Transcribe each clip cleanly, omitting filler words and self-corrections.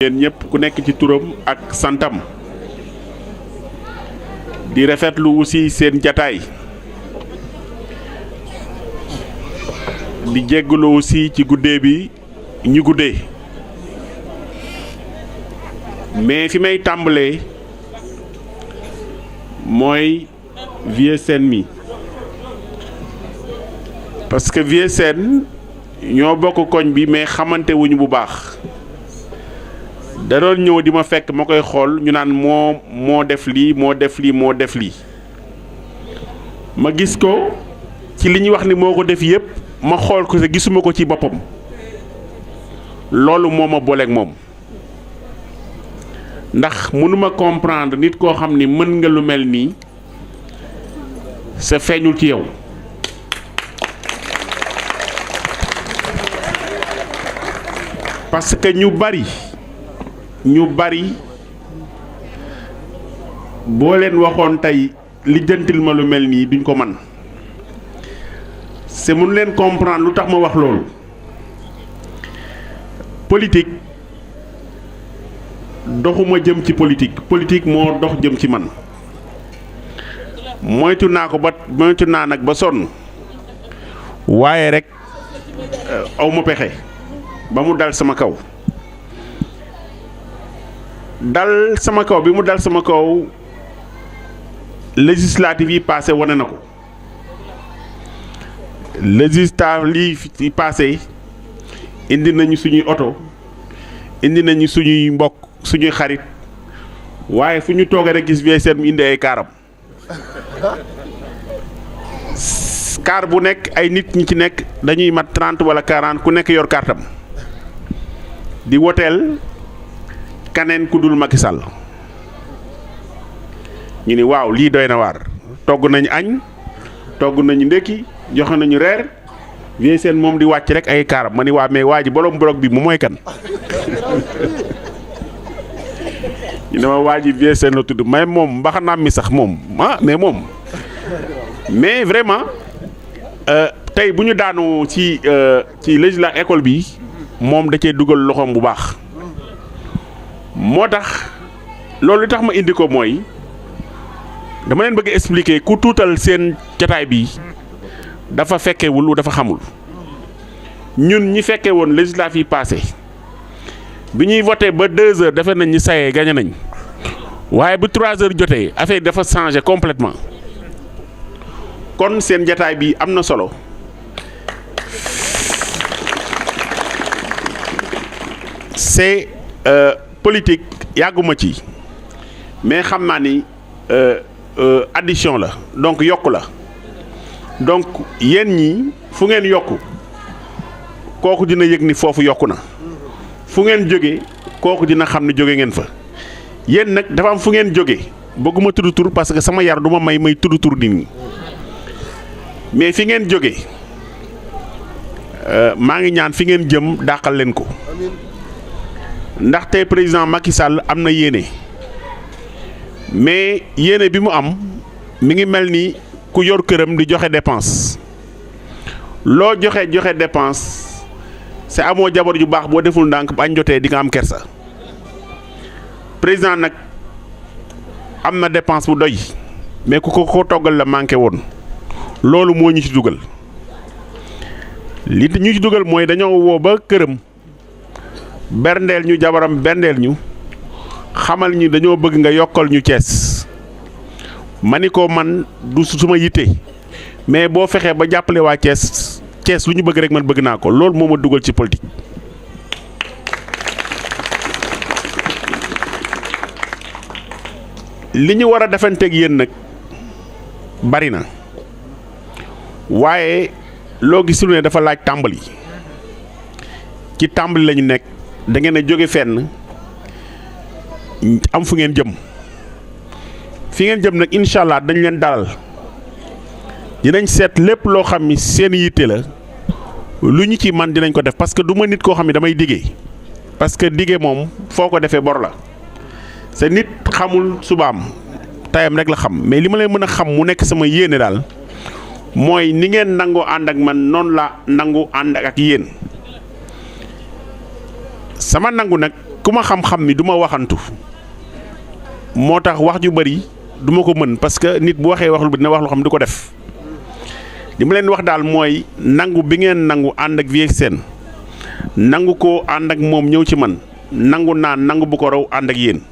yéen ñëpp ku nekk ci turam ak santam di rafetlu aussi seen jataay di jéggalu aussi ci guddee bi ñu guddee mais fi may tàmbalee mooy Vieux Sène mi parce que Vieux Sène ñoo bokk koñ bi mais xamante wuñu bu baax da doon ñëw di ma fekk ma koy xool ñu naan moo def lii moo def lii ma gis ko ci li ñuy wax ni moo ko def yépp ma xool ko te gisuma ko ci boppam loolu moo ma booleeg moom ndax mënuma comprendre nit koo xam ni mën nga lu mel nii sa feeñul ci yow parce que ñu bari boo leen waxoon tey lijjantil ma lu mel nii duñ ko man c'est mun leen comprendre lu tax ma wax loolu politique doxuma jëm ci politique moo dox jëm ci man moytu naa nag ba sonn waaye rek aw ma pexe ba mu dal sama kaw bi mu dal sama kaw législative yi passé wane na ko législative yi passé indi nañu suñuy oto indi nañu suñuy mbokk suñuy xarit waaye fu ñu toogee rek gis Vieux Sène mu indi ay kaaram kaar bu nekk ay nit ñi ci nekk dañuy mat 30 wala 40 ku nekk yor kartam di woteel kaneen ku dul Macky Sall ñu ni waaw lii doy na waar togg nañu añ togg nañu ndékki joxe nañu reer Vieux Sène moom di wàcc rek ay kaaram ma ni waa mais waa ji borom brog bi mu mooy kan ñu ne ma waa ji Vieux Sène la tudd may moom mbaxanaam mi sax moom mais vraiment tey bu ñu daanu ci législative école bi moom da cee dugal loxoom bu baax moo tax loolu li tax ma indi ko mooy dama leen bëgg expliquer ku tuutal seen jataay bi dafa fekkewul dafa xamul ñun ñi fekke woon législative yi passé bi ñuy voté ba 2 heures defe nañ ñi sayee gagné nañ waaye bu 3 heures jotee affaire dafa changé complètement kon seen jataay bi am na solo c'est politique yàgguma ci mais xam naa ni addition la donc yokku la donc yéen ñi fu ngeen yokku kooku dina yëg ni foofu yokku na fu ngeen jóge kooku dina xam ne jóge ngeen fa yéen nag dafa am fu ngeen jóge bëgguma tudd tur parce que sama yar du ma may tudd tur nit ñi mais fi ngeen jóge maa ngi ñaan fi ngeen jëm dàqal leen ko ndaxte président Macky Sall am na yéene mais yéene bi mu am mi ngi mel ni ku yor këram di joxe dépense loo joxe dépense c'est amoo jabar ju baax boo deful ndànk bu añ jotee di nga am kersa président nag am na dépense bu doy mais ku ko toggal la manqué woon loolu moo ñu ci dugal li ñu ci dugal mooy dañoo woo ba këram berndeel ñu jabaram berndeel ñu xamal ñu dañoo bëgg nga yokkal ñu Thiès ma ni ko man du suma yitte mais boo fexee ba jàppale waa Thiès lu ñu bëgg rek man bëgg naa ko loolu moo ma dugal ci politique. li ñu war a defanteeg yéen nag bari na waaye loo gisul ne dafa laaj tàmbali ci tàmbali lañu nekk da ngeen a jóge fenn am fu ngeen jëm fi ngeen jëm nag incha allah dañ leen dalal dinañ seet lépp loo xam ni seen yitte la lu ñu ci man dinañ ko def parce que du ma nit koo xam ne damay diggee parce que diggee moom foo ko defee bor la sa nit xamul subaam tayam rek la xam mais li ma leen mën a xam mu nekk sama yéene daal mooy ni ngeen nangoo ànd ak man noonu la nangu ànd ak yéen sama nangu nag ku ma xam-xam ni du ma waxantu moo tax wax ju bari du ma ko mën parce que nit bu waxee wax lu dina wax loo xam du ko def li ma leen wax daal mooy nangu bi ngeen nangu ànd ak Vieux Sène nangu ko ànd ak moom ñëw ci man nangu naa nangu bu ko raw ànd ak yéen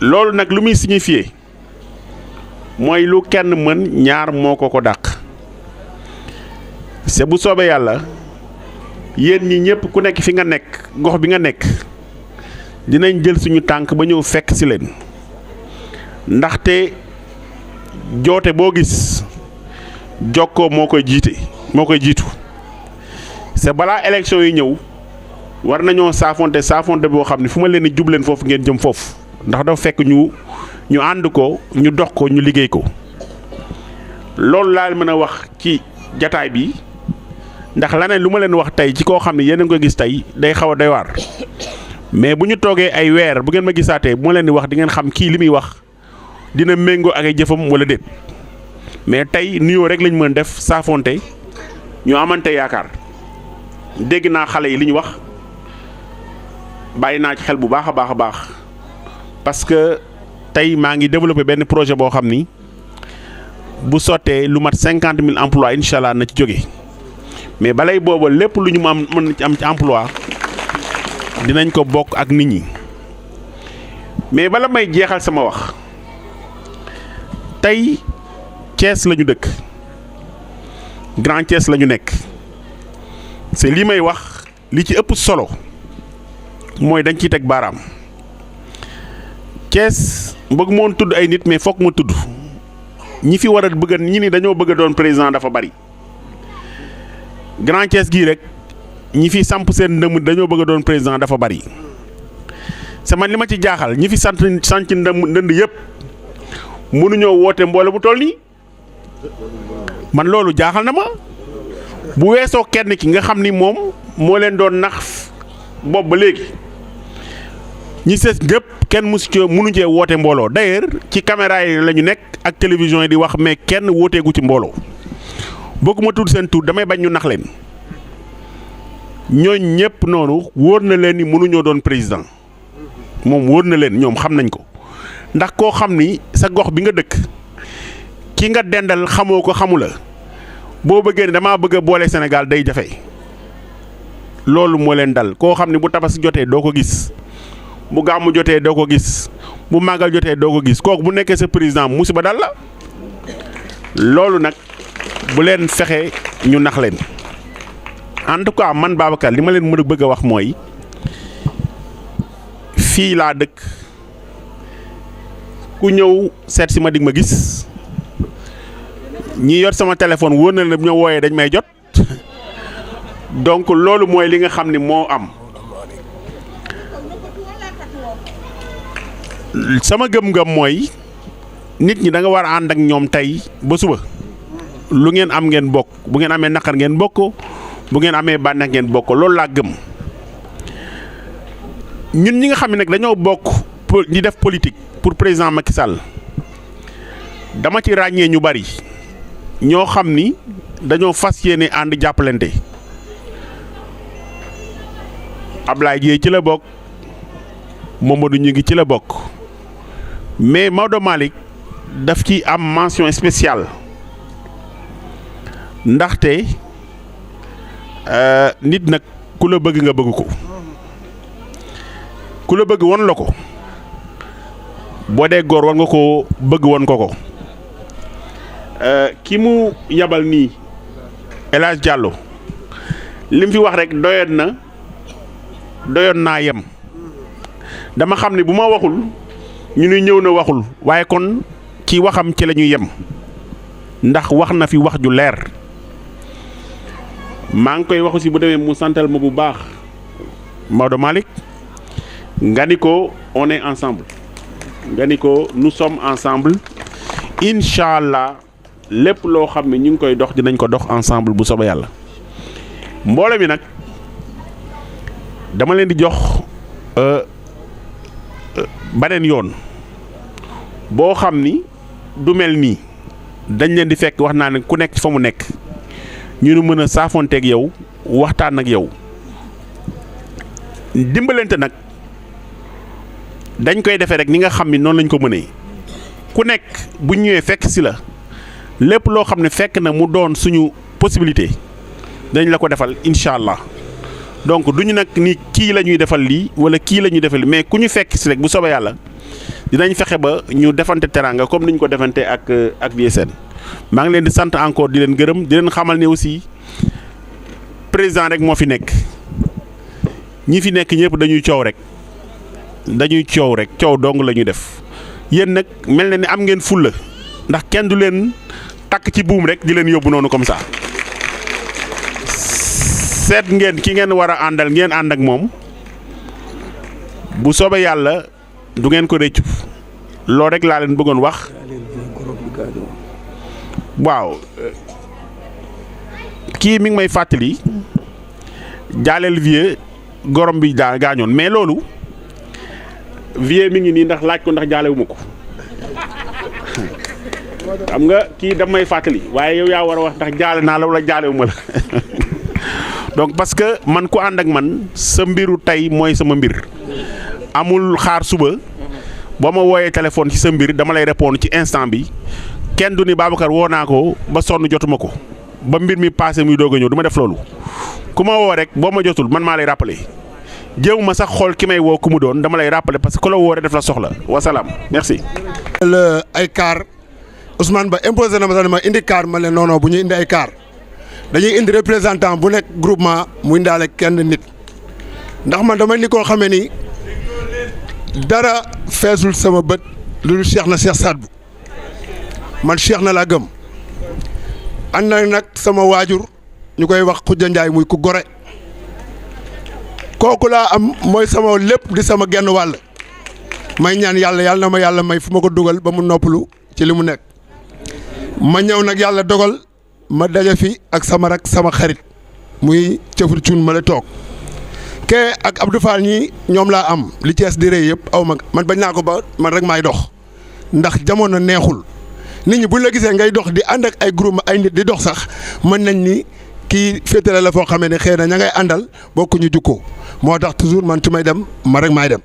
loolu nag lu muy signifier mooy lu kenn mën ñaar moo ko dàq c'est bu soobee yàlla yéen ñi ñëpp ku nekk fi nga nekk gox bi nga nekk dinañ jël suñu tànk ba ñëw fekk ci leen ndaxte joote boo gis jokkoo moo koy jiitu c'est balaa élection yi ñëw war nañoo saafonte boo xam ne fu ma leen di jubleen foofu ngeen jëm foofu ndax dafa fekk ñu ànd ko ñu dox ko ñu liggéey ko loolu laa mën a wax ci jataay bi ndax laneen lu ma leen wax tey ci koo xam ne yéen a ngi ko gis tey day xaw a doy waar mais bu ñu toogee ay weer bu ngeen ma gisaatee bu ma leen di wax di ngeen xam kii li muy wax dina méngoo ak ay jëfam wala déet mais tey nuyoo rek lañ mën def saafonte ñu amante yaakaar dégg naa xale yi li ñu wax bàyyi naa ci xel bu baax a baax parce que tey maa ngi développé benn projet boo xam ni bu sottee lu mat 50 000 emplois incha allah na ci jóge mais balay booba lépp lu ñu mën am ci emploi dinañ ko bokk ak nit ñi mais bala may jeexal sama wax tey Thiès la ñu dëkk Grand Thiès la ñu nekk c'est li may wax li ci ëpp solo mooy dañ ciy teg baaraam Thiès bëgg moon tudd ay nit mais foog ma tudd ñi fi war a bëgg ñi ni dañoo bëgg a doon président dafa bari Grand Thiès gii rek ñi fi samp seen ndëm dañoo bëgg a doon président dafa bari sama li ma ci jaaxal ñi fi sant ndënd yëpp mënuñoo woote mbooloo bu toll nii man loolu jaaxal na ma bu weesoo kenn ki nga xam ni moom moo leen doon nax bopp ba léegi ñi sës ñëpp kenn mënu cee woote mbooloo d'ailleurs ci caméra yi la ñu nekk ak télévision yi di wax mais kenn wooteegu ci mbooloo bokkuma tudd seen tur damay bañ ñu nax leen ñooñ ñëpp noonu wóor na leen ni mënuñoo doon président moom wóor na leen ñoom xam nañ ko ndax koo xam ni sa gox bi nga dëkk ki nga dendal xamoo ko xamu la boo bëggee ne damaa bëgg a boole Sénégal day jafe loolu moo leen dal koo xam ni bu tabaski jotee doo ko gis bu gàmmu jotee doo ko gis bu màggal jotee doo ko gis kooku bu nekkee sa président musiba dal la loolu nag bu leen fexe ñu nax leen en tout cas man Babacar li ma leen mën a bëgg a wax mooy fii laa dëkk ku ñëw seet si ma dig ma gis ñi yor sama téléphone wóor na ne bu ñu wooyee dañ may jot donc loolu mooy li nga xam ni moo am sama gëm-gëm mooy nit ñi da nga war a ànd ak ñoom tey ba suba lu ngeen am ngeen bokk bu ngeen amee naqar ngeen bokk bu ngeen amee bànneex ngeen bokk loolu laa gëm ñun ñi nga xam ne nag dañoo bokk ñi def politique pour président Macky Sall dama ci ràññee ñu bari ñoo xam ni dañoo fas yéene ànd jàppalante Ablaye Dieye ci la bokk Mamadou ñu ngi ci la bokk mais Maodo Malick daf ci am mention spéciale ndaxte nit nag ku la bëgg nga bëgg ko ku la bëgg won la ko boo dee góor war nga ko bëgg won ko ki mu yabal nii El Hadj Diallo lim fi wax rek doyoon naa yem dama xam ne bu ma waxul ñu ni ñëw na waxul waaye kon ci waxam ci la ñuy yem ndax wax na fi wax ju leer maa ngi koy waxu si bu demee mu santal ma bu baax Maodo Malick nga ni ko on est ensemble nga ni ko nous sommes ensemble incha allah lépp loo xam ne ñu ngi koy dox dinañ ko dox ensemble bu soobee yàlla mbooloo mi nag dama leen di jox beneen yoon boo xam ni du mel nii dañ leen di fekk wax naa ne ku nekk fa mu nekk ñu nu mën a saafonteeg yow waxtaan ak yow dimbalante nag dañ koy defee rek ni nga xam ni noonu lañ ko mënee ku nekk bu ñëwee fekk si la lépp loo xam ne fekk na mu doon suñu possibilité dañ la ko defal incha allah donc duñu nag ni kii la ñuy defal lii wala kii la ñuy defal lii mais ku ñu fekk si rek bu soobee yàlla dinañ fexe ba ñu defante teraanga comme ni ñu ko defante ak BSN maa ngi leen di sant encore di leen gërëm di leen xamal ne aussi président rek moo fi nekk ñi fi nekk ñëpp dañuy coow rek coow dong la ñuy def yéen nag mel na ni am ngeen fulla ndax kenn du leen takk ci buum rek di leen yóbbu noonu comme ça seet ngeen ki ngeen war a àndal ngeen ànd ak moom bu soobee yàlla du ngeen ko rëccu loolu rek laa leen bëggoon wax waaw kii mi ngi may fàttali jaaleel vieux gorom bi gaañoon mais loolu vieux mi ngi nii ndax laaj ko ndax jaalewuma ko xam nga kii daf may fàttali waaye yow yaa war a wax ndax jaale naa la wala jaalewuma la donc parce que man ku ànd ak man sa mbiru tey mooy sama mbir amul xaar suba boo ma wooyee téléphone ci sa mbir dama lay répondre ci instant bi kenn du ni Babacar woo naa ko ba sonn jotuma ko ba mbir mi passé muy doog a ñëw du ma def loolu ku ma woo rek boo ma jotul man maa lay rappeler jéem ma sax xool ki may woo ku mu doon dama lay rappeler parce que ku la woo rek def la soxla wasalaam merci. ay car Ousmane Ba imposé na ma sax ma indi car ma leen non bu ñu indi ay car dañuy indi représentant bu nekk groupement mu indaale kenn nit ndax man dama ni koo xamee ni dara feesul sama bët lu Cheikh na Cheikh Sadbou man Cheikh na laa gëm ànd na nag sama waajur ñu koy wax Khoudia Ndiaye muy ku gore kooku laa am mooy sama lépp di sama genn wàll may ñaan yàlla na ma yàlla may fu ma ko dugal ba mu noppalu ci li mu nekk ma ñëw nag yàlla dogal ma daje fi ak sama rak sama xarit muy cëfur cuun ma la toog kee ak Abdou Fall ñii ñoom laa am li Cees di rëy yëpp aw ma man bañ naa ko ba man rek maay dox ndax jamono neexul nit ñi buñ la gisee ngay dox di ànd ak ay groupe ay nit di dox sax mën nañ ni kii féetale la foo xamee ne xëy na ña ngay àndal bokkuñu jukkoo moo tax toujours man ci may dem ma rek maay dem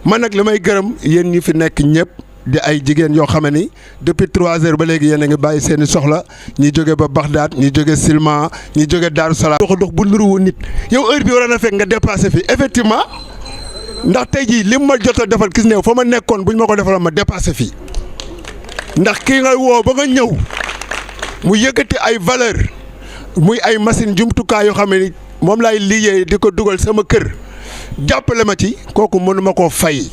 man nag li may gërëm yéen ñi fi nekk ñëpp di ay jigéen yoo xam ni depuis 3 heures ba léegi yéen a ngi bàyyi seen i soxla ñi jóge ba Bagdad ñi jóge Silma ñi jóge Darou Salaam. dox bu nuru wu nit yow heure bi waroon na fekk nga dépassé fi effectivement ndax tey jii li ma jot a defal gis ne fa ma nekkoon buñ ma ko defaloon ma dépassé fii ndax kii nga woo ba nga ñëw mu yëkkati ay valeur muy ay machine jumtukaay yoo xam ne moom laay liggéey di ko dugal sama kër jàppale ma ci kooku mënuma koo fay.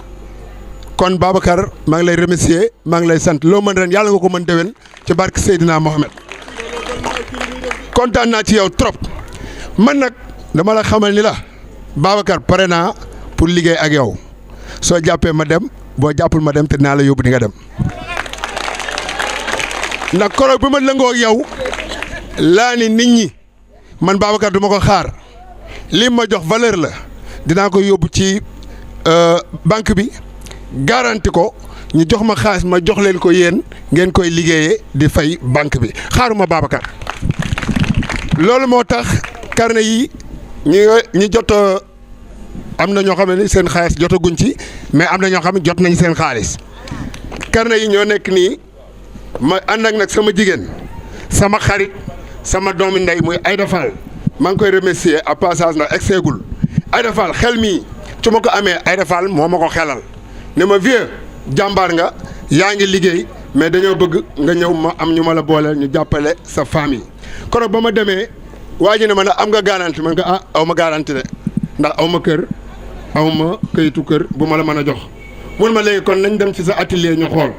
kon Babacar maa ngi lay remercier maa ngi lay sant loo mën ren yàlla nga ko mën déwén ci barke Seydina Mohamed kontaan naa ci yow trop man nag dama la xamal ni la Babacar pare naa pour liggéey ak yow soo jàppee ma dem boo jàppul ma dem te naa la yóbbu di nga dem ndax koroog bi ma lëngoo ak yow laa ni nit ñi man Babacar du ma ko xaar lii ma jox valeur la dinaa ko yóbbu ci banque bi. garanti ko ñu jox ma xaalis ma jox leen ko yéen ngeen koy liggéeyee di fay banque bi xaaruma Babacar loolu moo tax carnet yi ñi jot am na ñoo xam ne seen xaalis jotaguñ ci mais am na ñoo xam ne jot nañ seen xaalis carnet yi ñoo nekk nii ma ànd ak nag sama jigéen sama xarit sama doomi ndey muy Aïda Fall maa ngi koy remercier à passage ndax exeegul Aïda Fall xel mii su ma ko amee Aïda Fall moo ma ko xelal ne ma vieux jàmbaar nga yaa ngi liggéey mais dañoo bëgg nga ñëw ma am ñu ma la booleel ñu jàppale sa famille kon ba ma demee waa ji ne ma ne am nga garanti man nga aw ma garanti de ndax aw ma kër aw ma këyitu kër bu ma la mën a jox mun ma léegi kon nañ dem ci sa atelier ñu xool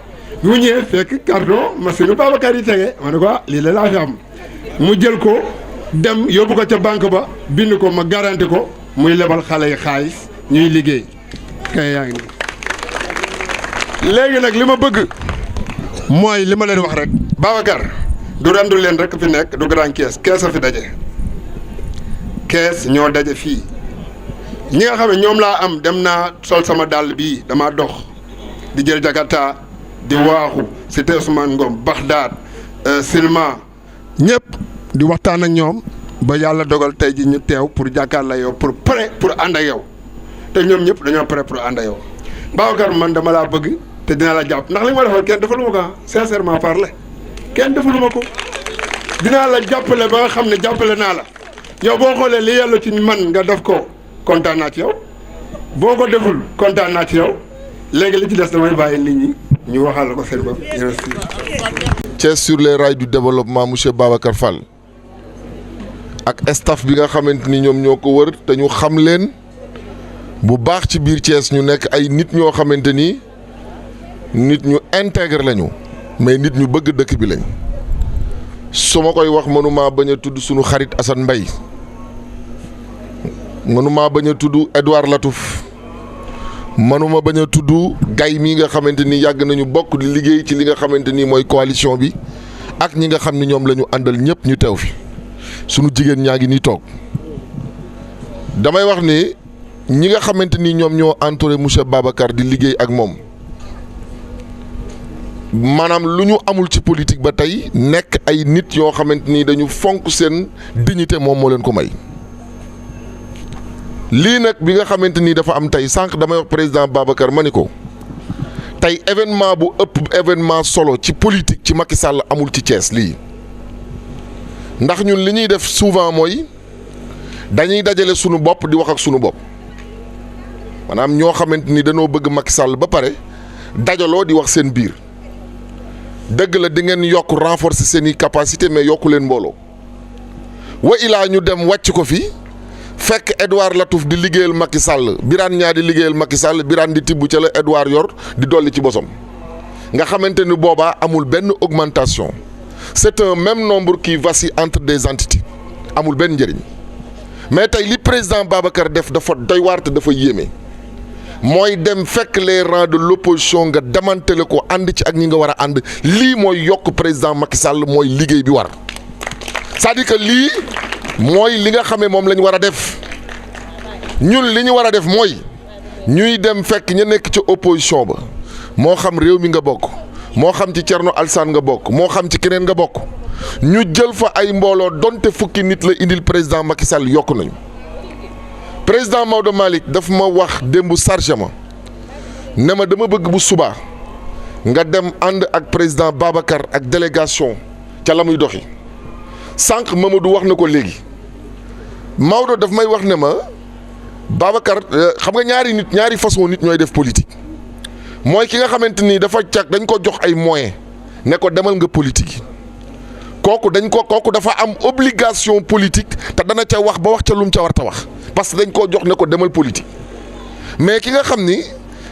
bi mu ñëwee fekk carton machine Babacar yi tege ma ne ko lii la laa fi am mu jël ko dem yóbbu ko ca banque ba bind ko ma garanti ko muy lebal xale yi xaalis ñuy liggéey kay yaa ngi léegi nag li ma bëgg mooy li ma leen wax rek Babacar du rendu leen rek fi nekk du grand kees a fi daje kees ñoo daje fii ñi nga xam ne ñoom laa am dem naa sol sama dàll bii dama dox di jël Jakarta di waaxu cité Ousmane Ngom Bagdad Silma ñëpp di waxtaan ak ñoom ba yàlla dogal tey ji ñu teew pour jàkkaarloo yow pour prêt pour ànd ak yow te ñoom ñëpp dañoo prêt pour ànd ak yow Babacar man dama laa bëgg te dinaa la jàpp ndax li ma defal kenn defaluma ko sincèrement parler kenn defaluma ko dinaa la jàppale ba nga xam ne jàppale naa la yow boo xoolee li yàlla ci man nga def ko kontaan naa ci yow boo ko deful kontaan naa ci yow léegi li ci des damay bàyyi nit ñi ñu waxal ko seen bopp. Thiès sur les rails du développement monsieur Babacar Fall ak staff bi nga xamante ni ñoom ñoo ko wër te ñu xam leen bu baax ci biir Thiès ñu nekk ay nit ñoo xamante ni nit ñu intègre lañu mais nit ñu bëgg dëkk bi lañ su ma koy wax mënuma bañ a tudd sunu xarit Assane Mbaye mënuma bañ a tudd Edouard Latouf mënuma bañ a tudd gay mii nga xamante ni yàgg nañu bokk di liggéey ci li nga xamante ni mooy coalition bi ak ñi nga xam ni ñoom la ñu àndal ñëpp ñu teew fi sunu jigéen ñaa ngi nii toog damay wax ni ñi nga xamante ni ñoom ñoo entouré monsieur Babacar di liggéey ak moom maanaam lu ñu amul ci politique ba tey nekk ay nit yoo xamante ni dañu fonk seen dignité moom moo leen ko may. lii nag bi nga xamante ni dafa am tey sànq damay wax président Babacar ma ni ko tey événement bu ëpp événement solo ci politique ci Macky Sall amul ci Thiès lii ndax ñun li ñuy def souvent mooy dañuy dajale sunu bopp di wax ak sunu bopp maanaam ñoo xamante ni dañoo bëgg Macky Sall ba pare dajaloo di wax seen biir dëgg la di ngeen yokk renforcer seeni capacité mais yokku leen mbooloo wa ilaa ñu dem wàcc ko fi. fekk Edouard Latouf di liggéeyal Macky Sall Birane Niang di liggéeyal Macky Sall Birane di tibb ca la Edouard yor di dolli ci bosam nga xamante ni boobaa amul benn augmentation c'est un même nombre qui vacille entre des entités amul benn njëriñ mais tey li président Babacar def dafa doy waar te dafa yéeme mooy dem fekk les rangs de l'opposition nga démantelé ko ànd ci ak ñi nga war a ànd lii mooy yokk président Macky Sall mooy liggéey bi war c'est-à-dire que lii. mooy li nga xamee moom la ñu war a def ñun li ñu war a def mooy ñuy dem fekk ña nekk ci opposition ba moo xam réew mi nga bokk moo xam ci Thierno Alassane nga bokk moo xam ci keneen nga bokk ñu jël fa ay mbooloo donte fukki nit la indil président Macky Sall yokk nañu président Maodo Malick daf ma wax démb chargé ma ne ma dama bëgg bu subaa nga dem ànd ak président Babacar ak délégation ca la muy doxi sànq Mamadou wax na ko léegi Maodo daf may wax ne ma Babacar xam nga ñaari façon nit ñooy def politique mooy ki nga xamante ni dafa càgg dañ ko jox ay moyens ne ko demal nga politique yi kooku dafa am obligation politique te dana ca wax ba wax ca lu mu ca war ta wax parce que dañ koo jox ne ko demal politique mais ki nga xam ni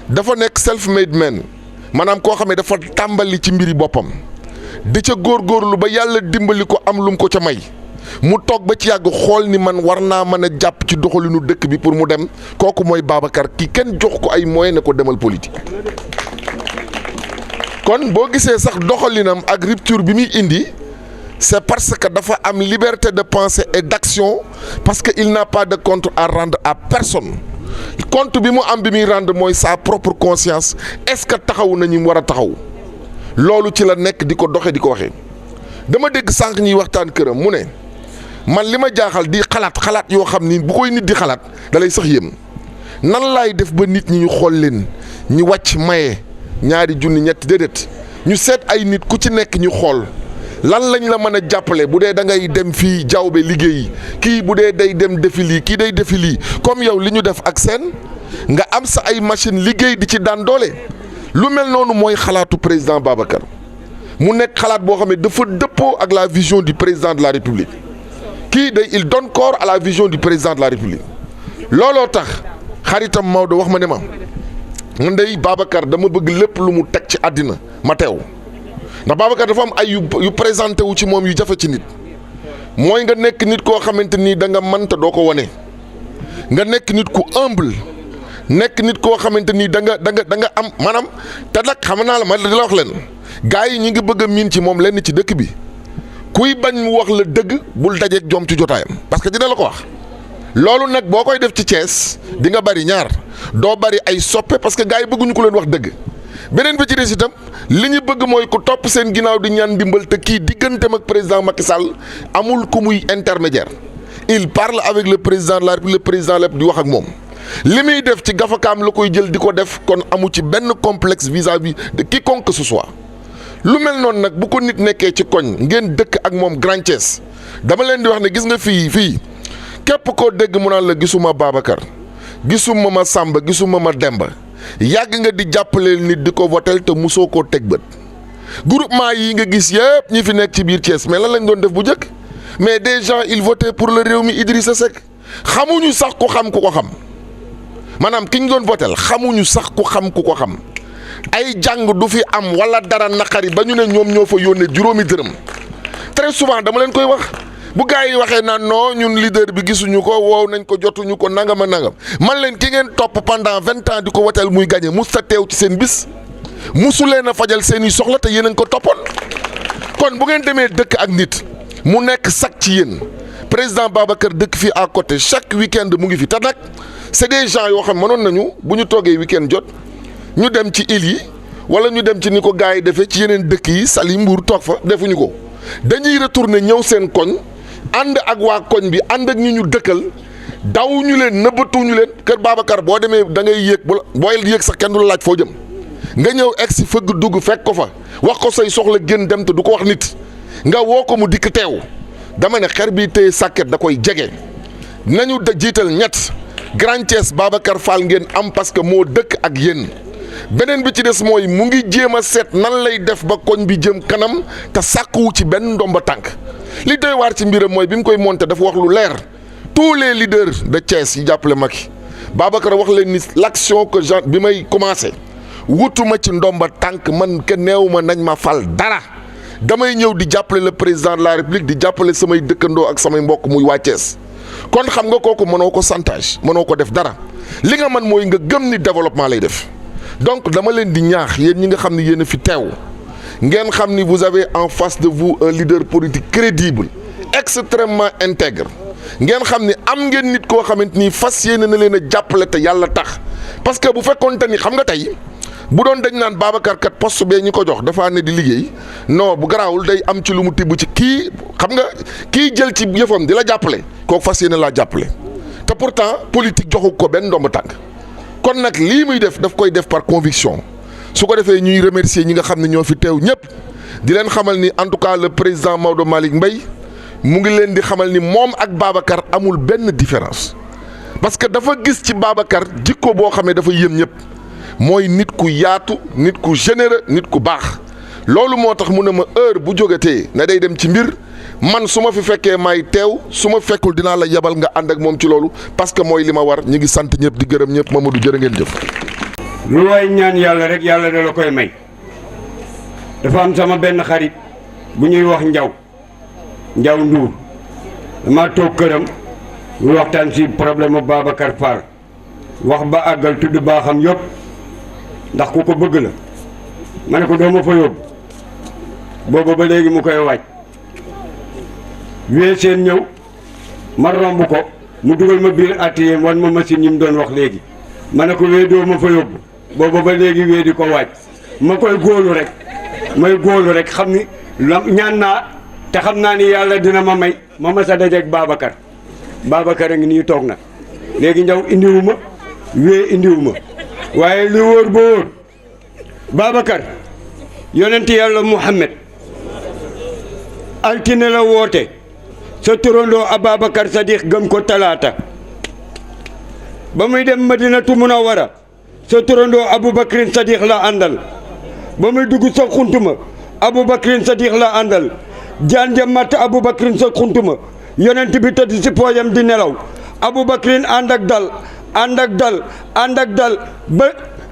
dafa nekk self-made man maanaam koo xam ne dafa tàmbali ci mbiri boppam di ca góorgóorlu ba yàlla dimbali ko am lum ko ca may mu toog ba ci yàgg xool ni man war naa mën a jàpp ci doxalinu dëkk bi pour mu dem kooku mooy Babacar ki kenn jox ko ay moyens ne ko demal politique. kon boo gisee sax doxalinam ak rupture bi muy indi c'est parce que dafa am liberté de pensée et d'action parce que il n'a pas de compte à rendre à personne compte bi mu am bi muy rendre mooy sa propre conscience est-ce que taxawu na ñi mu war a taxaw loolu ci la nekk di ko doxe di ko waxee dama dégg sànq ñuy waxtaan këram mu ne man li ma jaaxal di xalaat yoo xam ni bu koy nit di xalaat da lay sax yéem nan laay def ba nit ñi ñu xool leen ñu wàcc maye ñaari junni ñetti déedéet ñu seet ay nit ku ci nekk ñu xool lan lañ la mën a jàppale bu dee da ngay dem fii jawbe liggéeyi kii bu dee day dem defi lii kii day defi lii comme yow li ñu def ak seen nga am sa ay machine liggéey di ci daan doole lu mel noonu mooy xalaatu président Babacar mu nekk xalaat boo xam ne dafa dëppoo ak la vision du président de la République kii day il donne corps à la vision du président de la République looloo tax xaritam Maodo wax ma ne ma man day Babacar dama bëgg lépp lu mu teg ci àddina ma teew ndax Babacar dafa am ay yu présenté wu ci moom yu jafe ci nit mooy nga nekk nit koo xamante ni da nga mënta doo ko wane nga nekk nit ku humble nekk nit koo xamante ni da nga am maanaam te nag xam naa la ma di la wax leen gars yi ñi ngi bëgg a miin ci moom lenn ci dëkk bi kuy bañ mu wax la dëgg bul dajeeg jom ci jotaayam parce que dina la ko wax loolu nag boo koy def ci Thiès di nga bari ñaar doo bari ay soppe parce que gars yi bëgguñu ko leen wax dëgg beneen bi ci des itam li ñu bëgg mooy ku topp seen ginnaaw di ñaan dimbal te kii digganteem ak président Macky Sall amul ku muy intermédiaire il parle avec le président de la République, le président de la République di wax ak moom li muy def ci gafakaam la koy jël di ko def kon amu ci benn complexe vis-à-vis de quiconque que ce soit lu mel noonu nag bu ko nit nekkee ci koñ ngeen dëkk ak moom Grand Thiès dama leen di wax ne gis nga fii képp koo dégg mu naan la gisuma Babacar gisuma ma Samba gisuma ma Demba yàgg nga di jàppaleel nit di ko votel te musoo koo teg bët groupement yi nga gis yëpp ñi fi nekk ci biir Thiès mais lan lañ doon def bu njëkk mais des gens ils votaient pour le Rewmi Idrissa Seck xamuñu sax ku xam ku ko xam maanaam ki ñu doon votel xamuñu sax ku xam ku ko xam ay jàng du fi am wala dara naqari ba ñu ne ñoom ñoo fa yónnee juróomi dërëm très souvent dama leen koy wax bu gars yi waxee naan non ñun leader bi gisuñu ko woow nañ ko jotuñu ko nangam a nangam man leen ki ngeen topp pendant 20 ans di ko woteel muy gagné mus sa teew ci seen bis musu leen a fajal seen i soxla te yéen a ngi ko toppoon kon bu ngeen demee dëkk ak nit mu nekk sax ci yéen président Babacar dëkk fii à côté chaque week-end mu ngi fi te nag c'est des gens yoo xam mënoon nañu bu ñu toogee week-end jot ñu dem ci île yi wala ñu dem ci ni ko gars yi defee ci yeneen dëkk yi Saly Mbour toog fa defuñu ko dañuy retourner ñëw seen koñ ànd ak waa koñ bi ànd ak ñu dëkkal daw ñu leen nëbbatuñu leen kër Babacar boo demee da ngay yéeg booy yéeg sax kenn du la laaj foo jëm nga ñëw egg si fëgg dugg fekk ko fa wax ko say soxla génn dem te du ko wax nit nga woo ko mu dikk teew dama ne xer bi téye sàkket da koy jege nañu jiital ñett Grand Thiès Babacar Fall ngeen am parce que moo dëkk ak yéen beneen bi ci des mooy mu ngi jéem a seet nan lay def ba koñ bi jëm kanam te sàkkuwu ci benn ndomba tànk li doy waar ci mbiram mooy bi mu koy monté dafa wax lu leer tous les leaders de Thiès yi jàppale Macky Babacar wax leen ni l'action que Jean bi may commencé wutuma ci ndomba tànk man ke neew ma nañ ma fal dara damay ñëw di jàppale le président de la République di jàppale samay dëkkandoo ak samay mbokk muy waa Thiès kon xam nga kooku mënoo ko chantage mënoo ko def dara li nga man mooy nga gëm ni développement lay def donc dama leen di ñaax yéen ñi nga xam ne yéen a fi teew ngeen xam ni vous avez en face de vous un leader politique crédible extrêmement intègre ngeen xam ni am ngeen nit koo xamante ni fas yéene na leen a jàppale te yàlla tax parce que bu fekkoonte ni xam nga tey bu doon dañ naan Babacar kat poste bee ñi ko jox dafa ne di liggéey non bu garaawul day am ci lu mu tibb ci kii xam nga kii jël ci yëfam di la jàppale kooku fas yéene laa jàppale te pourtant politique joxu ko benn ndomb tànk kon nag lii muy def daf koy def par conviction su ko defee ñuy remercier ñi nga xam ne ñoo fi teew ñëpp di leen xamal ni en tout cas le président Maodo Malick Mbaye mu ngi leen di xamal ni moom ak Babacar amul benn différence parce que dafa gis ci Babacar jikko boo xam ne dafa yéem ñëpp mooy nit ku yaatu nit ku généreux nit ku baax loolu moo tax mu ne ma heure bu jógatee na day dem ci mbir man su ma fi fekkee may teew su ma fekkul dinaa la yebal nga ànd ak moom ci loolu parce que mooy li ma war ñu ngi sant ñëpp di gërëm ñëpp Mamadou jërë ngeen jëf. lu waay ñaan yàlla rek yàlla da la koy may dafa am sama benn xarit bu ñuy wax Njaw Nduur dama toog këram ñu waxtaan si problème Babacar Fall wax ba àggal tudd baaxam yëpp ndax ku ko bëgg la ma ne ko doo ma fa yóbbu booba ba léegi mu koy waaj wee seen ñëw ma romb ko mu dugal ma biir atelier wan ma machine yi mu doon wax léegi ma ne ko wee doo ma fa yóbbu booba ba léegi wee di ko waaj ma koy góolu rek may góolu rek xam ni ñaan naa te xam naa ni yàlla dina ma may ma mas a dajeeg Babacar a ngi nii toog na léegi Njaw indiwu ma wee indiwu ma waaye li wóor ba wóor Babacar yonent yàlla Muhammad altine la woote sa turandoo Ababacar Sadiq gëm ko talaata ba muy dem Madinatu Munawwara sa turandoo Aboubacrin Sadiq la àndal ba muy dugg sa xuntuma Aboubacrin Sadiq la àndal jaan ja matt Aboubacrin sa xuntuma yonent bi tëdd si pooyam di nelaw Aboubacrin ànd ak dal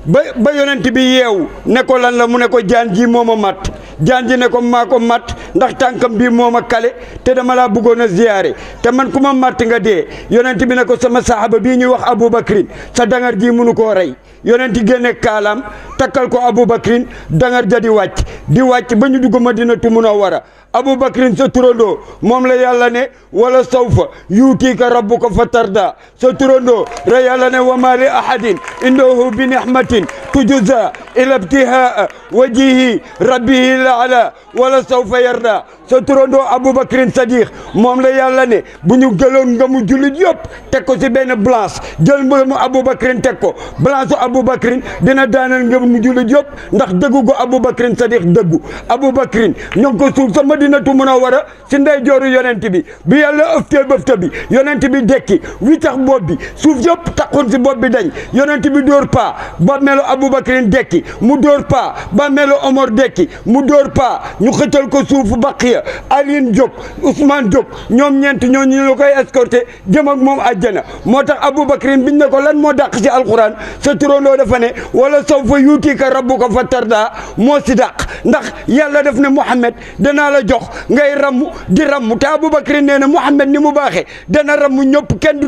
ba yonent bi yeewu ne ko lan la mu ne ko jaan ji moo ma matt jaan ji ne ko maa ko matt ndax tànkam bii moo ma kale te dama laa bëggoon a ziyaare te man ku ma matt nga dee yonent bi ne ko sama saxaaba bii ñuy wax Aboubacrin sa dangar ji mënu koo rey yonent génne kaalaam takkal ko Aboubacrin dangar ja di wàcc ba ñu dugg Madinatu Munawwara Aboubacrin sa turandoo moom la yàlla ne wala sawfa yuutiika rabbuka fa tarda sa turandoo la yàlla ne wa ma li ahadin indahu bi nihmatin tujza ila ibtihaa wajihi rabbihi laala wala sawfa yarda sa turandoo Aboubacrin Sadiq moom la yàlla ne bu ñu gëloon nga mu jullit yëpp teg ko si benn balance jël mu Aboubacrin teg ko balance Aboubacrin dina daanal nga mu jullit yëpp ndax dëggu ko Aboubacrin Sadiq dëggu Aboubacrin ñu ngi ko suul sa Madinatu Munawwara si ndeyjooru yonent bi yàlla ëftee bëfta bi yonent bi dekki wi tax bopp bi suuf yëpp taxoon si bopp bi dañ yonent bi dóor paa ba melu Aboubacrin dekki mu dóor paa ba melu Omar dekki mu dóor paa ñu xëccal ko suufu Baqiya Alioune jóg Ousmane jóg ñoom ñeent ñooñu la koy escorté jëm ak moom àjjana moo tax Aboubacrin biñ ne ko lan moo dàq si alquran sa turandoo dafa ne wala sawfa yuutika rabbuka fa tarda moo si dàq ndax yàlla def ne Mouhamed danaa la jox ngay rammu di rammu te Aboubacrin nee na Mouhamed ni mu baaxee dana rammu ñëpp kenn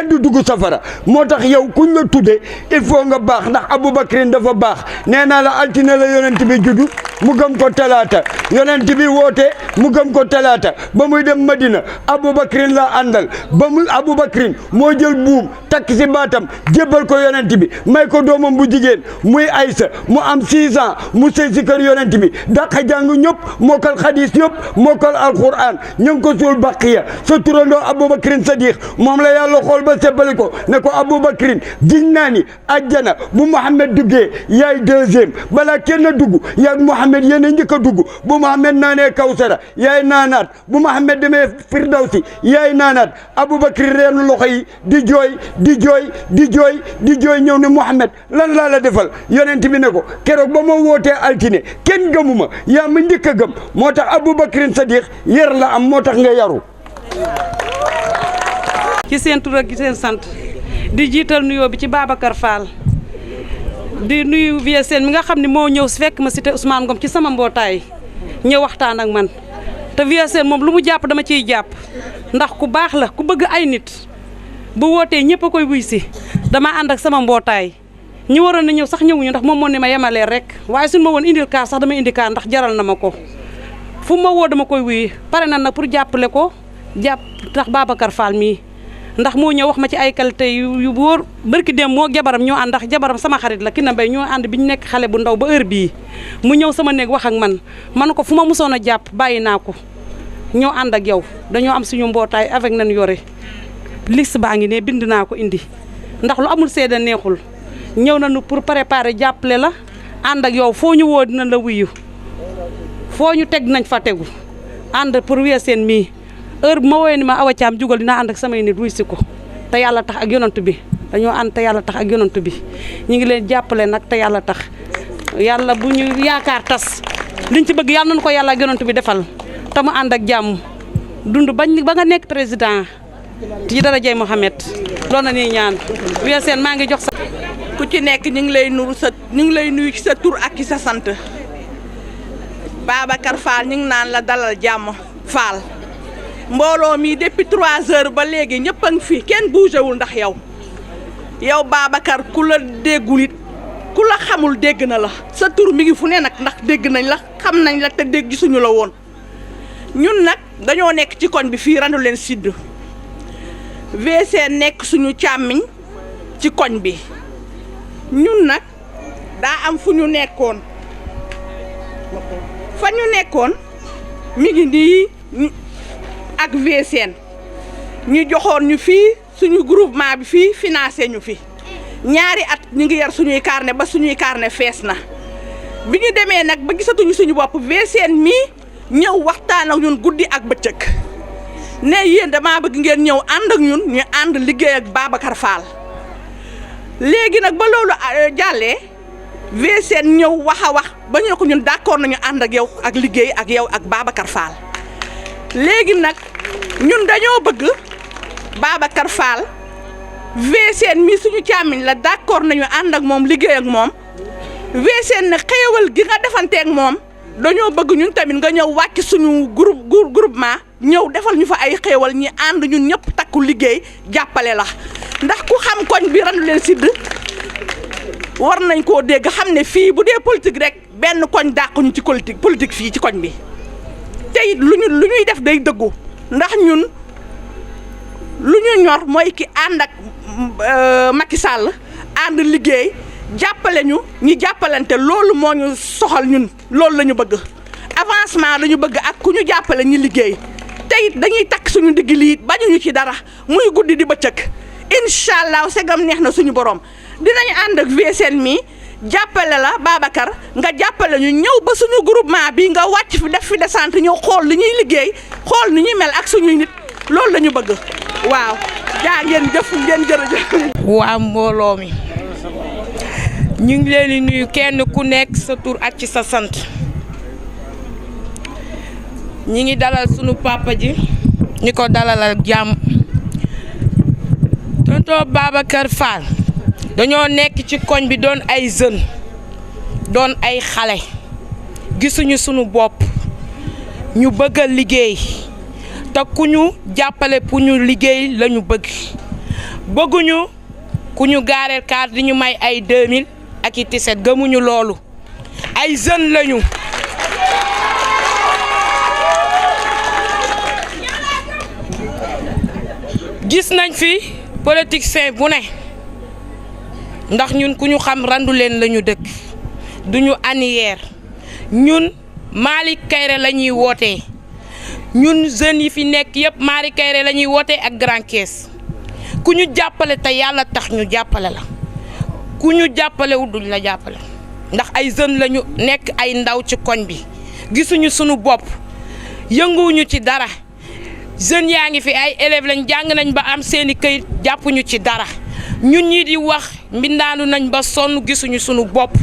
du dugg safara moo tax yow kuñ la tuddee il faut nga baax ndax Aboubacrin dafa baax nee naa la altine la yonent bi juddu mu gëm ko talaata yonent bi woote mu gëm ko talaata ba muy dem Madina Aboubacrin la àndal ba muy Aboubacrin moo jël buum takk si baatam jébbal ko yonent bi may ko doomam bu jigéen muy Aysa mu am 6 ans mu sëy si kër yonent bi dàqa jàng ñëpp mokkal xadis yëpp mokkal alquran ñu ngi ko suul Baqiya sa turandoo Aboubacrin Sadiq moom la yàlla xool ba sebbali ko ne ko Aboubacrin giñ naa ni àjjana bu Mouhamed duggee yaay deuxième balaa kenn dugg yaag Mouhamed yéen a njëkk a dugg bu Mouhamed naanee Kawsara yaay naanaat bu Mouhamed demee Firdawsi yaay naanaat Aboubacrin reenu loxo yi di jooy ñëw ne Mouhamed lan laa la defal yonent bi ne ko keroog ba ma wootee altine kenn gëmuma yaa ma njëkk a gëm moo tax Aboubacrin Sadiq yar la am moo tax nga yaru ci seen tur ak seen sant di jiital nuyoo bi ci Babacar Fall di nuyu Vieux Sène mi nga xam ne moo ñëw si fekk ma cité Ousmane Ngom ci sama mbootaay ñëw waxtaan ak man te Vieux Sène moom lu mu jàpp dama ciy jàpp ndax ku baax la ku bëgg ay nit bu wootee ñëpp a koy wuy si dama ànd ak sama mbootaay ñi waroon na ñëw sax ñëwuñu ndax moom moo ne ma yemalee rek waaye suñu ma woon indil kaar sax dama indi kaar ndax jaral na ma ko fu ma woo dama koy wuyu pare na nag pour jàppale ko ndax Babacar Fall mii ndax moo ñëw wax ma ci ay qualité yu wóor barki dem moo jabaram ñoo ànd ndax jabaram sama xarit la ki na mbay ñoo ànd bi ñu nekk xale bu ndaw ba heure bii mu ñëw sama néeg wax ak man ko fu ma musoon a jàpp bàyyi naa ko ñoo ànd ak yow dañoo am suñu mbootaay avec nañ yore liste baa ngi ne bind naa ko indi ndax lu amul seede neexul ñëw nañu pour préparer jàppale la ànd ak yow foo ñu woo dina la wuyu foo ñu teg nañ fa tegu ànd pour Vieux Sène mii heure bu ma woowee ni ma Awa Thiam jugal dinaa ànd ak samay nit wuy si ko te yàlla tax ak yonant bi dañoo ànd te yàlla tax ak yonant bi ñu ngi leen jàppale nag te yàlla tax yàlla bu ñu yaakaar tas liñ ci bëgg yàlla nañu ko yàlla ak yonant bi defal te mu ànd ak jàmm dund ba nga nekk président ci darajay Mouhamed loolu na ñuy ñaan Vieux Sène maa ngi jox sa ku ci nekk ñu ngi lay nuyu ci sa tur ak ci sa sant Babacar Fall ñu ngi naan la dalal jàmm Fall mbooloo mi depuis 3 heures ba léegi ñëpp a ngi fi kenn bougéwul ndax yow Babacar ku la déggul it ku la xamul dégg na la sa tur mi ngi fu ne nag ndax dégg nañ la xam nañ la te dégg gisuñu la woon ñun nag dañoo nekk ci koñ bi fii randu leen sidd Vieux Sène nekk suñu càmmiñ ci koñ bi ñun nag daa am fu ñu nekkoon fa ñu nekkoon mi ngi nii ak Vieux Sène ñu joxoon ñu fii suñu groupement bi fii financé ñu fi ñaari at ñu ngi yar suñuy carnet ba suñuy carnet fees na bi ñu demee nag ba gisatuñu suñu bopp Vieux Sène mii ñëw waxtaan ak ñun guddi ak bëccëg ne yéen damaa bëgg ngeen ñëw ànd ak ñun ñu ànd liggéey ak Babacar Fall léegi nag ba loolu jàllee Vieux Sène ñëw wax a wax ba ñu ko ñun d'accord nañu ànd ak yow ak liggéey ak yow ak Babacar Fall léegi nag ñun dañoo bëgg Babacar Fall Vieux Sène mi suñu càmmiñ la d'accord nañu ànd ak moom liggéey ak moom Vieux Sène ne xéewal gi nga defanteeg moom dañoo bëgg ñun tamit nga ñëw wàcc suñu groupement ñëw defal ñu fa ay xéewal ñi ànd ñun ñëpp takku liggéey jàppale la ndax ku xam koñ bi randu leen sidd war nañ koo dégg xam ne fii bu dee politique rek benn koñ dàquñu ci politique fii ci koñ bi te te it lu ñuy def day dëggu ndax ñun lu ñu ñor mooy ki ànd ak Macky Sall ànd liggéey jàppale ñu jàppalante loolu moo ñu soxal ñun loolu la ñu bëgg avancement la ñu bëgg ak ku ñu jàppale ñi liggéey te it dañuy takk suñu digg lii bañuñu ci dara muy guddi di bëccëg incha allah segam neex na suñu borom dinañu ànd ak VSN mi jàppale la Babacar nga jàppale ñu ñëw ba suñu groupement bi nga wàcc fi def fi descente ñëw xool li ñuy liggéey xool ni ñuy mel ak suñuy nit loolu la ñu bëgg waaw jaa ngeen jëf ngeen jërëjëf. waa mbooloo mi ñu ngi leen di nuyu kenn ku nekk sa tur ak ci sa sant ñi ngi dalal sunu papa ji ñi ko dalal ak jàmm tonton Babacar Fall dañoo nekk ci koñ bi doon ay jeunes doon ay xale gisuñu sunu bopp ñu bëgg a liggéey te ku ñu jàppale pour ñu liggéey la ñu bëgguñu ku ñu gaareel kaar di ñu may ay 2000 ak i tiset gëmuñu loolu ay jeunes lañu gis nañ fi politicien bu ne ndax ñun ku ñu xam randu leen lañu dëkk duñu aniyeer ñun Malick Kairé la ñuy wootee ñun jeunes yi fi nekk yëpp Malick Kairé la ñuy wootee ak Grand Caisse ku ñu jàppale te yàlla tax ñu jàppale la ku ñu jàppale wu duñ la jàppale ndax ay jeunes lañu nekk ay ndaw ci koñ bi gisuñu sunu bopp yënguwuñu ci dara jeunes yaa ngi fi ay élèves lañ jàng nañ ba am seeni këyit jàppuñu ci dara ñun ñi di wax mbindaanu nañ ba sonn gisuñu sunu bopp.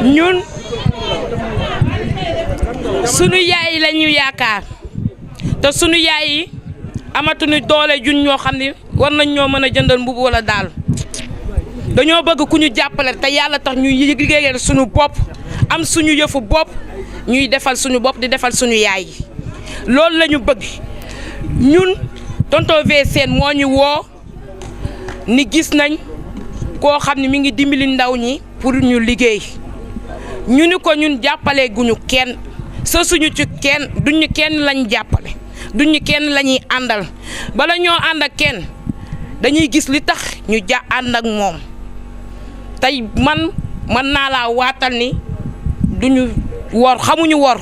ñun sunu yaay yi la ñu yaakaar te sunu yaay yi amatuñu doole jun ñoo xam ne war nañ ñoo mën a jëndal mbubu wala daal dañoo bëgg ku ñu jàppale te yàlla tax ñuy liggéeyal sunu bopp am suñu yëfu bopp ñuy defal suñu bopp di defal suñu yaay yi loolu la ñu bëgg ñun tonton VSN moo ñu woo ni gis nañ koo xam ne mi ngi dimbali ndaw ñi pour ñu liggéey ñu ni ko ñun jàppale guñu kenn sa suñu ci kenn duñu kenn lañ jàppale duñu kenn la ñuy àndal bala ñoo ànd ak kenn dañuy gis li tax ñu ànd ak moom tey mën naa laa waatal ni duñu wor xamuñu wor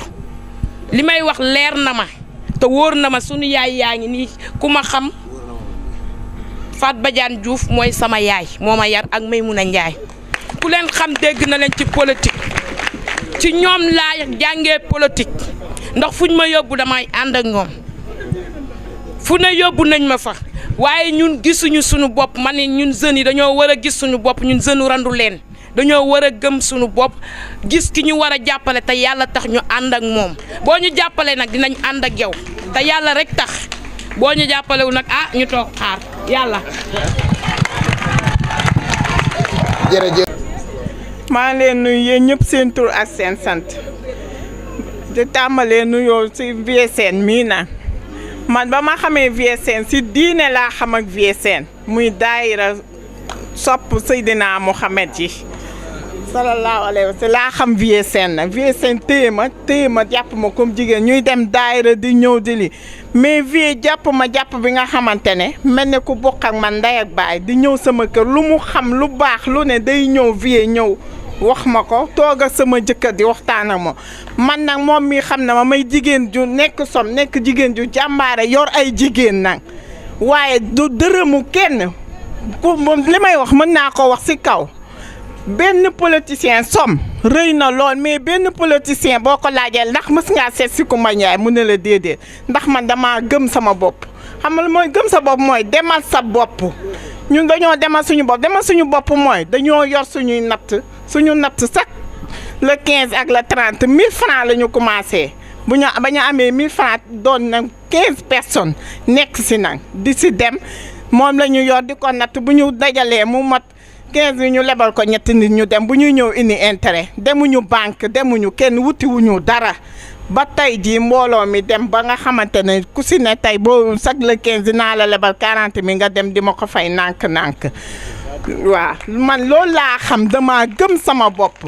li may wax leer na ma te wóor na ma sunu yaay yaa ngi nii ku ma xam Fat Badiane Diouf mooy sama yaay moo ma yar ak Maymouna Ndiaye ku leen xam dégg na leen ci politique ci ñoom laa jàngee politique ndax fuñ ma yóbbu damay ànd ak ñoom fu ne yóbbu nañ ma fa waaye ñun gisuñu suñu bopp ma ne ñun jeunes yi dañoo war a gis suñu bopp ñun jeunes randu leen dañoo war a gëm suñu bopp gis ki ñu war a jàppale te yàlla tax ñu ànd ak moom boo ñu jàppale nag dinañ ànd ak yow te yàlla rek tax boo ñu jàppalewu nag ñu toog xaar yàlla. jërëjëf. maa ngi leen nuyu yéen ñëpp seen tur ak seen sant di tàmbalee nuyoo si VSN mii na man ba ma xamee VSN si diine laa xam ak VSN muy daayira sopp Seydina Mohamed yi sallallahu alayhi wa sallam laa xam VSN nag VSN téye ma jàpp ma comme jigéen ñuy dem daayira di ñëw di li mais vie jàpp bi nga xamante ne mel ne ku bokk ak man ndey ak baay di ñëw sama kër lu mu xam lu baax lu ne day ñëw vie ñëw wax ma ko toog ak sama jëkkër di waxtaan ak moom man nag moom mi xam na ma may jigéen ju nekk jigéen ju jàmbaare yor ay jigéen nag waaye du dërëmu kenn ku li may wax mën naa ko wax ci kaw benn politicien som rëy na lool mais benn politicien boo ko laajee ndax mës ngaa seet si Coumba Ndiaye mu ne la déedéet ndax man dama gëm sama bopp xam nga mooy gëm sa bopp mooy demal sa bopp ñun dañoo demal suñu bopp mooy dañoo yor suñu natt sax le 15 ak le 30 1000 francs la ñu commencé ba ñu amee 1000 francs doon na 15 personnes nekk si nag di si dem moom la ñu yor di ko natt bu ñu dajalee mu mat 15 bi ñu lebal ko ñetti nit ñu dem bu ñuy ñëw indi intérêt demuñu banque demuñu kenn wutiwuñu dara ba tey jii mbooloo mi dem ba nga xamante ne ku si ne tey boo chaque le 15 dinaa la lebal 40 mi nga dem di ma ko fay nànk-nànk waaw man loolu laa xam dama gëm sama bopp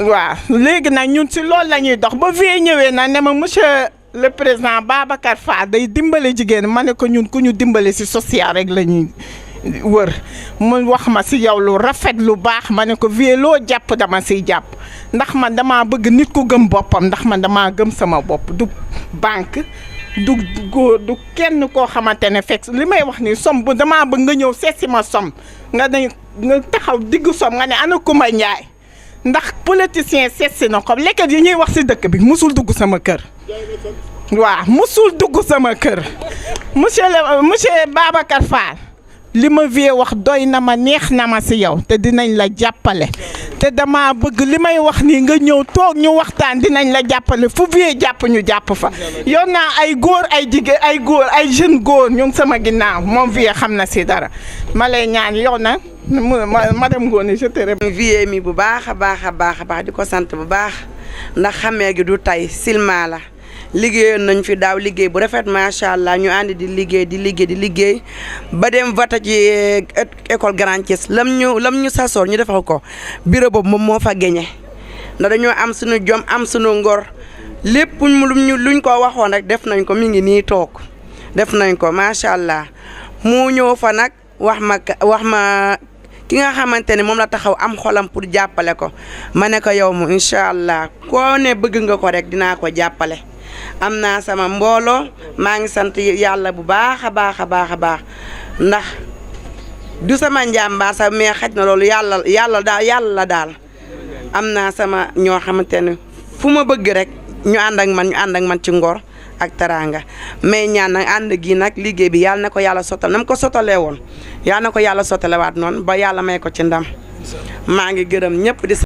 waaw léegi nag ñun si loolu la ñuy dox ba vie ñëwee na ne ma monsieur le président Babacar Fall day dimbale jigéen ma ne ko ñun ku ñu dimbale si social rek la ñuy wër mu wax ma si yow lu rafet lu baax ma ne ko vie loo jàpp dama siy jàpp ndax man damaa bëgg nit ku gëm boppam ndax man damaa gëm sama bopp du banque du góor du kenn koo xamante ne fekk li may wax ni som bu damaa bëgg nga ñëw seet si ma som nga taxaw diggu som nga ne ana Kumba Njaay ndax politicien seet si na ko lekkat yi ñuy wax si dëkk bi musul dugg sama kër waaw musul dugg sama kër monsieur Babacar Fall li ma vie wax doy na ma neex na ma si yow te dinañ la jàppale te dama bëgg li may wax nii nga ñëw toog ñu waxtaan dinañ la jàppale fu vie jàpp ñu jàpp fa yoon naa ay góor ay jigéen ay góor ay jeune góor ñu ngi sama ginnaaw moom vie xam na si dara ma lay ñaan yow na madame Ngoné je te remercie. vie mi bu baax a baax a baax a baax di ko sant bu baax ndax xamee gi du tey silma la liggéeyoon nañ fi daaw liggéey bu rafet macha allah ñu ànd di liggéey ba dem vote ci école Grand Thiès lam ñu sasoor ñu defal ko bureau boobu moom moo fa gagné ndax dañoo am suñu jom am suñu ngor lépp luñ ko waxoon rek def nañ ko mi ngi nii toog def nañ ko macha allah mu ñëw fa nag wax ma ki nga xamante ne moom la taxaw am xolam pour jàppale ko ma ne ko yow mu incha allah koo ne bëgg nga ko rek dinaa ko jàppale. am naa sama mbooloo maa ngi sant yàlla bu baax a baax a baax a baax ndax du sama njàmbaar sax mais xaj na loolu yàlla daal am naa sama ñoo xamante ne fu ma bëgg rek ñu ànd ak man ci ngor ak teraanga mais ñaan nag ànd gi nag liggéey bi yàlla na ko yàlla sottal na mu ko sottalee woon yàlla na ko yàlla sottalewaat noonu ba yàlla may ko ci ndam maa ngi gërëm ñëpp di